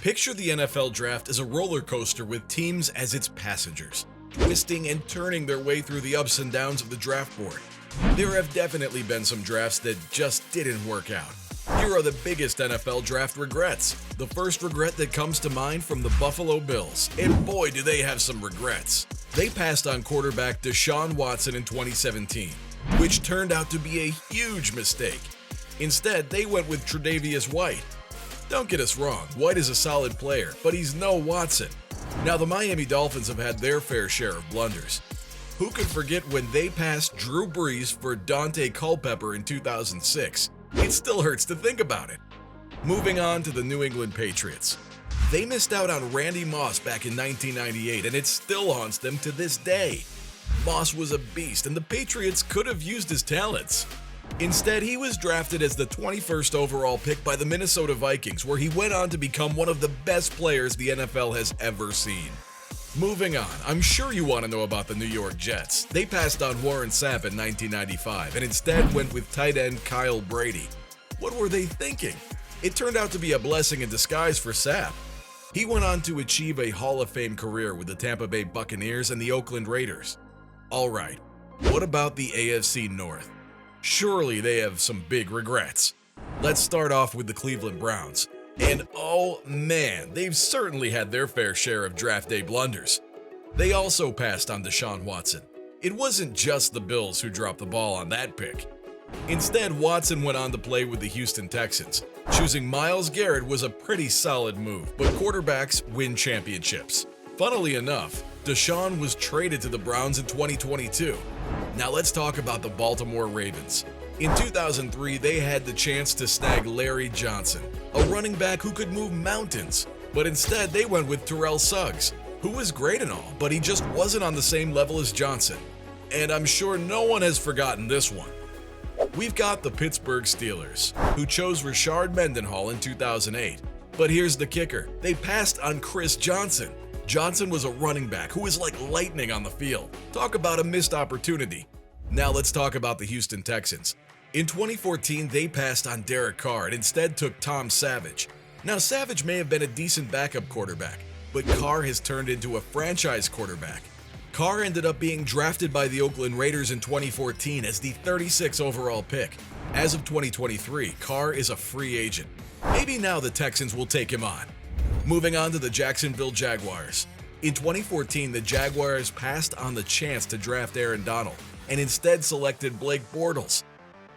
Picture the NFL draft as a roller coaster with teams as its passengers, twisting and turning their way through the ups and downs of the draft board. There have definitely been some drafts that just didn't work out. Here are the biggest NFL draft regrets. The first regret that comes to mind from the Buffalo Bills, and boy do they have some regrets. They passed on quarterback Deshaun Watson in 2017, which turned out to be a huge mistake. Instead, they went with Tre'Davious White. Don't get us wrong, White is a solid player, but he's no Watson. Now the Miami Dolphins have had their fair share of blunders. Who could forget when they passed Drew Brees for Dante Culpepper in 2006? It still hurts to think about it. Moving on to the New England Patriots. They missed out on Randy Moss back in 1998, and it still haunts them to this day. Moss was a beast, and the Patriots could have used his talents. Instead, he was drafted as the 21st overall pick by the Minnesota Vikings, where he went on to become one of the best players the NFL has ever seen. Moving on, I'm sure you want to know about the New York Jets. They passed on Warren Sapp in 1995 and instead went with tight end Kyle Brady. What were they thinking? It turned out to be a blessing in disguise for Sapp. He went on to achieve a Hall of Fame career with the Tampa Bay Buccaneers and the Oakland Raiders. Alright, what about the AFC North? Surely they have some big regrets. Let's start off with the Cleveland Browns. And oh man, they've certainly had their fair share of draft day blunders. They also passed on Deshaun Watson. It wasn't just the Bills who dropped the ball on that pick. Instead, Watson went on to play with the Houston Texans. Choosing Myles Garrett was a pretty solid move, but quarterbacks win championships. Funnily enough, Deshaun was traded to the Browns in 2022. Now let's talk about the Baltimore Ravens. In 2003, they had the chance to snag Larry Johnson, a running back who could move mountains, but instead they went with Terrell Suggs, who was great and all, but he just wasn't on the same level as Johnson. And I'm sure no one has forgotten this one. We've got the Pittsburgh Steelers, who chose Rashard Mendenhall in 2008. But here's the kicker, they passed on Chris Johnson. Johnson was a running back who was like lightning on the field. Talk about a missed opportunity. Now let's talk about the Houston Texans. In 2014, they passed on Derek Carr and instead took Tom Savage. Now Savage may have been a decent backup quarterback, but Carr has turned into a franchise quarterback. Carr ended up being drafted by the Oakland Raiders in 2014 as the 36th overall pick. As of 2023, Carr is a free agent. Maybe now the Texans will take him on. Moving on to the Jacksonville Jaguars. In 2014, the Jaguars passed on the chance to draft Aaron Donald and instead selected Blake Bortles.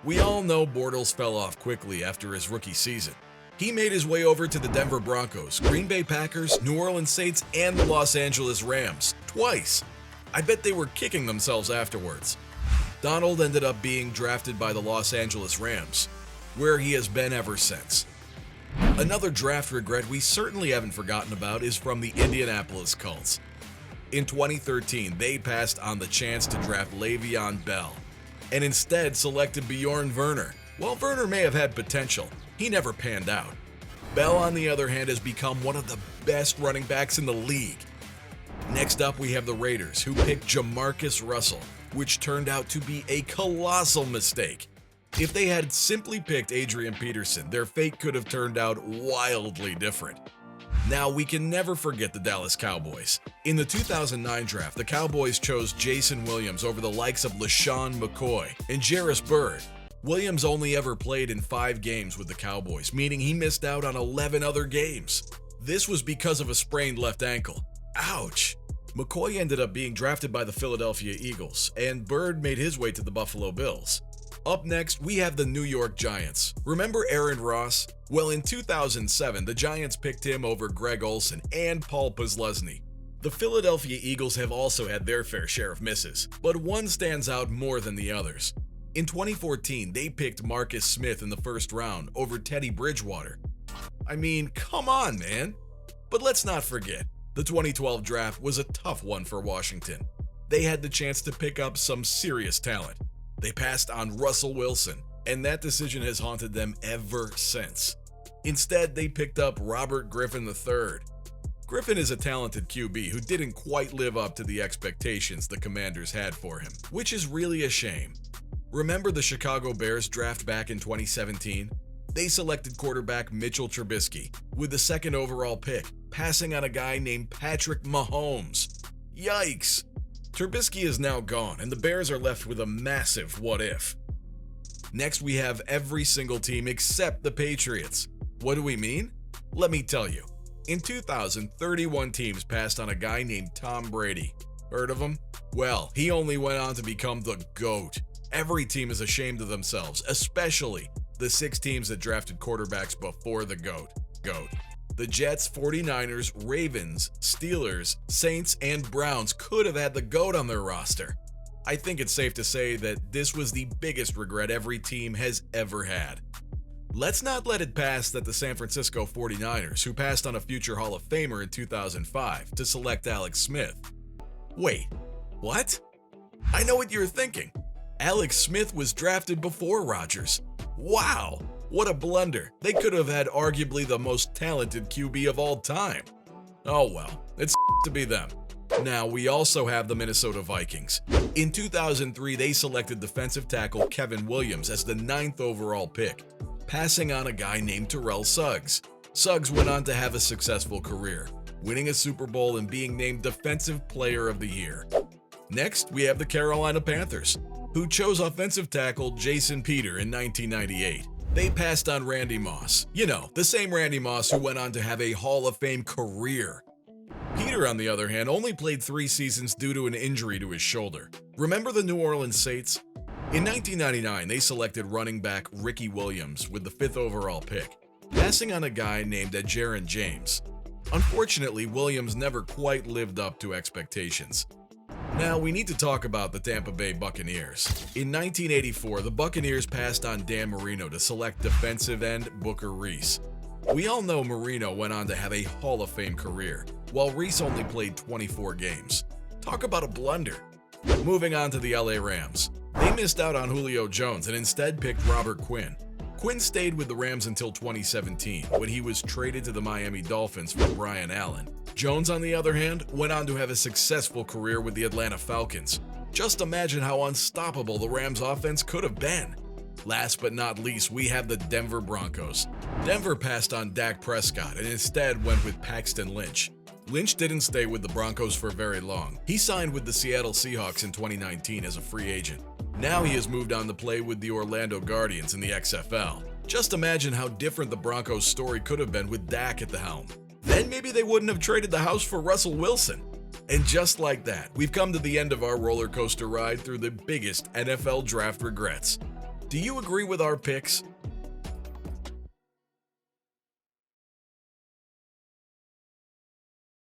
We all know Bortles fell off quickly after his rookie season. He made his way over to the Denver Broncos, Green Bay Packers, New Orleans Saints, and the Los Angeles Rams twice. I bet they were kicking themselves afterwards. Donald ended up being drafted by the Los Angeles Rams, where he has been ever since. Another draft regret we certainly haven't forgotten about is from the Indianapolis Colts. In 2013, they passed on the chance to draft Le'Veon Bell and instead selected Bjorn Werner. While Werner may have had potential, he never panned out. Bell, on the other hand, has become one of the best running backs in the league. Next up, we have the Raiders, who picked Jamarcus Russell, which turned out to be a colossal mistake. If they had simply picked Adrian Peterson, their fate could have turned out wildly different. Now, we can never forget the Dallas Cowboys. In the 2009 draft, the Cowboys chose Jason Williams over the likes of LaShawn McCoy and Jarris Byrd. Williams only ever played in 5 games with the Cowboys, meaning he missed out on 11 other games. This was because of a sprained left ankle. Ouch! McCoy ended up being drafted by the Philadelphia Eagles, and Byrd made his way to the Buffalo Bills. Up next, we have the New York Giants. Remember Aaron Ross? Well, in 2007, the Giants picked him over Greg Olsen and Paul Posluszny. The Philadelphia Eagles have also had their fair share of misses, but one stands out more than the others. In 2014, they picked Marcus Smith in the first round over Teddy Bridgewater. I mean, come on, man! But let's not forget, the 2012 draft was a tough one for Washington. They had the chance to pick up some serious talent. They passed on Russell Wilson, and that decision has haunted them ever since. Instead, they picked up Robert Griffin III. Griffin is a talented QB who didn't quite live up to the expectations the Commanders had for him, which is really a shame. Remember the Chicago Bears draft back in 2017? they selected quarterback Mitchell Trubisky with the second overall pick, passing on a guy named Patrick Mahomes. Yikes! Trubisky is now gone, and the Bears are left with a massive what if. Next, we have every single team except the Patriots. What do we mean? Let me tell you. In 2000, 31 teams passed on a guy named Tom Brady. Heard of him? Well, he only went on to become the GOAT. Every team is ashamed of themselves, especially the 6 teams that drafted quarterbacks before the GOAT. The Jets, 49ers, Ravens, Steelers, Saints, and Browns could have had the GOAT on their roster. I think it's safe to say that this was the biggest regret every team has ever had. Let's not let it pass that the San Francisco 49ers, who passed on a future Hall of Famer in 2005 to select Alex Smith. Wait, what? I know what you're thinking. Alex Smith was drafted before Rodgers. Wow, what a blunder. They could have had arguably the most talented QB of all time. Oh well, it's to be them. Now, we also have the Minnesota Vikings. In 2003, they selected defensive tackle Kevin Williams as the 9th overall pick, passing on a guy named Terrell Suggs. Suggs went on to have a successful career, winning a Super Bowl and being named Defensive Player of the Year. Next, we have the Carolina Panthers, who chose offensive tackle Jason Peter in 1998. They passed on Randy Moss. You know, the same Randy Moss who went on to have a Hall of Fame career. Peter, on the other hand, only played 3 seasons due to an injury to his shoulder. Remember the New Orleans Saints? In 1999, they selected running back Ricky Williams with the 5th overall pick, passing on a guy named Jaron James. Unfortunately, Williams never quite lived up to expectations. Now, we need to talk about the Tampa Bay Buccaneers. In 1984, the Buccaneers passed on Dan Marino to select defensive end Booker Reese. We all know Marino went on to have a Hall of Fame career, while Reese only played 24 games. Talk about a blunder. Moving on to the LA Rams. They missed out on Julio Jones and instead picked Robert Quinn. Quinn stayed with the Rams until 2017, when he was traded to the Miami Dolphins for Brian Allen. Jones, on the other hand, went on to have a successful career with the Atlanta Falcons. Just imagine how unstoppable the Rams' offense could have been. Last but not least, we have the Denver Broncos. Denver passed on Dak Prescott and instead went with Paxton Lynch. Lynch didn't stay with the Broncos for very long. He signed with the Seattle Seahawks in 2019 as a free agent. Now he has moved on to play with the Orlando Guardians in the XFL. Just imagine how different the Broncos' story could have been with Dak at the helm. Then maybe they wouldn't have traded the house for Russell Wilson. And just like that, we've come to the end of our roller coaster ride through the biggest NFL draft regrets. Do you agree with our picks?